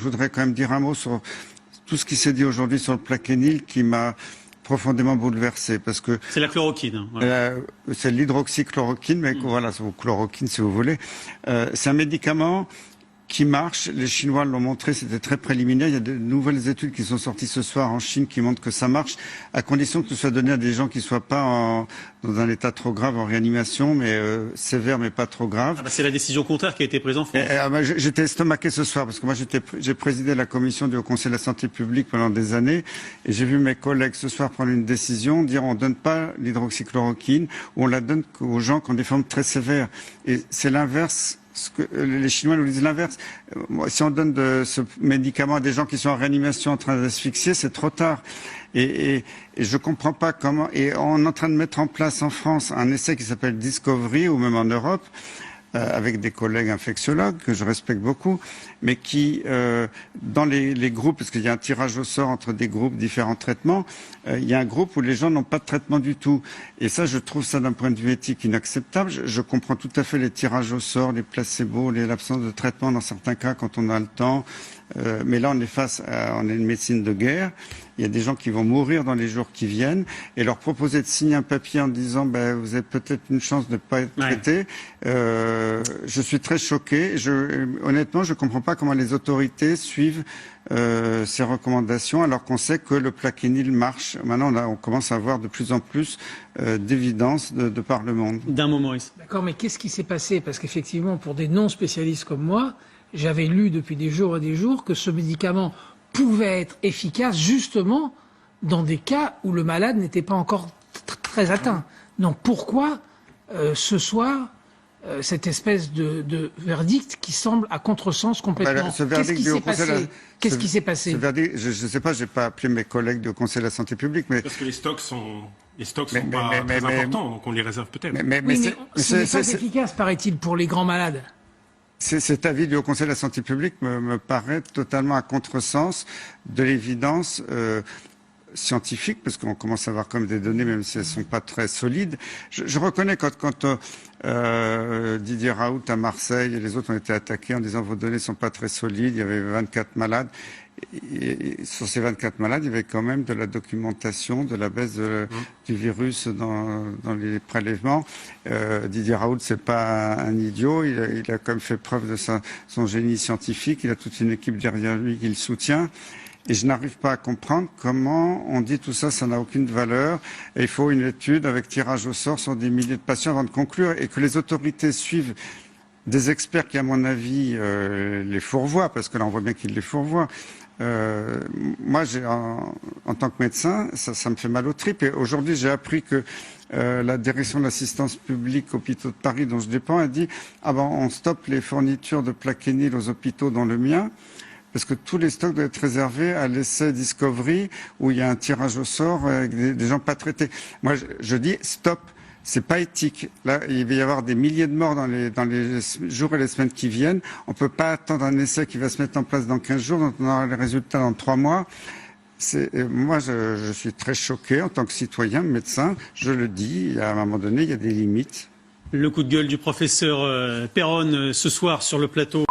voudrais quand même dire un mot sur tout ce qui s'est dit aujourd'hui sur le Plaquenil qui m'a profondément bouleversé parce que c'est la chloroquine. Voilà. C'est l'hydroxychloroquine, mais voilà, ou chloroquine si vous voulez. C'est un médicament qui marche. Les Chinois l'ont montré, c'était très préliminaire. Il y a de nouvelles études qui sont sorties ce soir en Chine qui montrent que ça marche, à condition que ce soit donné à des gens qui ne soient pas dans un état trop grave en réanimation, mais sévère mais pas trop grave. C'est la décision contraire qui a été prise en France. J'étais estomaqué ce soir parce que moi j'ai présidé la commission du Haut Conseil de la Santé publique pendant des années et j'ai vu mes collègues ce soir prendre une décision, dire on donne pas l'hydroxychloroquine ou on la donne aux gens qui ont des formes très sévères. Et c'est l'inverse. Les Chinois nous disent l'inverse. Si on donne ce médicament à des gens qui sont en réanimation en train d'asphyxier, c'est trop tard. Et je comprends pas comment. Et on est en train de mettre en place en France un essai qui s'appelle Discovery, ou même en Europe, avec des collègues infectiologues que je respecte beaucoup, mais qui, dans les groupes, parce qu'il y a un tirage au sort entre des groupes, différents traitements, il y a un groupe où les gens n'ont pas de traitement du tout. Et ça, je trouve ça d'un point de vue éthique inacceptable. Je comprends tout à fait les tirages au sort, les placebos, l'absence de traitement dans certains cas quand on a le temps. Mais là, on est une médecine de guerre. Il y a des gens qui vont mourir dans les jours qui viennent, et leur proposer de signer un papier en disant vous avez peut-être une chance de ne pas être traité. Je suis très choqué. Honnêtement, je ne comprends pas comment les autorités suivent ces recommandations, alors qu'on sait que le Plaquenil marche. Maintenant, on commence à avoir de plus en plus d'évidence de par le monde. D'un mot, Maurice. D'accord, mais qu'est-ce qui s'est passé? Parce qu'effectivement, pour des non-spécialistes comme moi, j'avais lu depuis des jours et des jours que ce médicament pouvait être efficace justement dans des cas où le malade n'était pas encore très atteint. Donc pourquoi ce soir cette espèce de verdict qui semble à contresens complètement? Qu'est-ce qui s'est passé? Ce verdict, je ne sais pas, j'ai pas appelé mes collègues du Conseil de la Santé publique, mais parce que les stocks sont pas très importants, donc on les réserve peut-être. Mais ce n'est pas efficace, paraît-il, pour les grands malades. Cet avis du Haut Conseil de la Santé publique me paraît totalement à contresens de l'évidence scientifique, parce qu'on commence à avoir comme des données, même si elles sont pas très solides. Je reconnais quand Didier Raoult à Marseille et les autres ont été attaqués en disant vos données sont pas très solides, il y avait 24 malades. Et sur ces 24 malades, il y avait quand même de la documentation de la baisse du virus dans les prélèvements. Didier Raoult, c'est pas un idiot, il a quand même fait preuve de son génie scientifique, il a toute une équipe derrière lui qui le soutient. Et je n'arrive pas à comprendre comment on dit tout ça, ça n'a aucune valeur. Et il faut une étude avec tirage au sort sur des milliers de patients avant de conclure, et que les autorités suivent des experts qui, à mon avis, les fourvoient, parce que là on voit bien qu'ils les fourvoient. Moi, en tant que médecin, ça me fait mal aux tripes. Et aujourd'hui, j'ai appris que la direction de l'assistance publique hôpitaux de Paris, dont je dépends, a dit on stoppe les fournitures de Plaquenil aux hôpitaux, dont le mien, parce que tous les stocks doivent être réservés à l'essai Discovery, où il y a un tirage au sort avec des gens pas traités. Moi, je dis stop. C'est pas éthique. Là, il va y avoir des milliers de morts dans les jours et les semaines qui viennent. On peut pas attendre un essai qui va se mettre en place dans 15 jours, dont on aura les résultats dans 3 mois. Moi, je suis très choqué en tant que citoyen, médecin. Je le dis, à un moment donné, il y a des limites. Le coup de gueule du professeur Perron ce soir sur le plateau.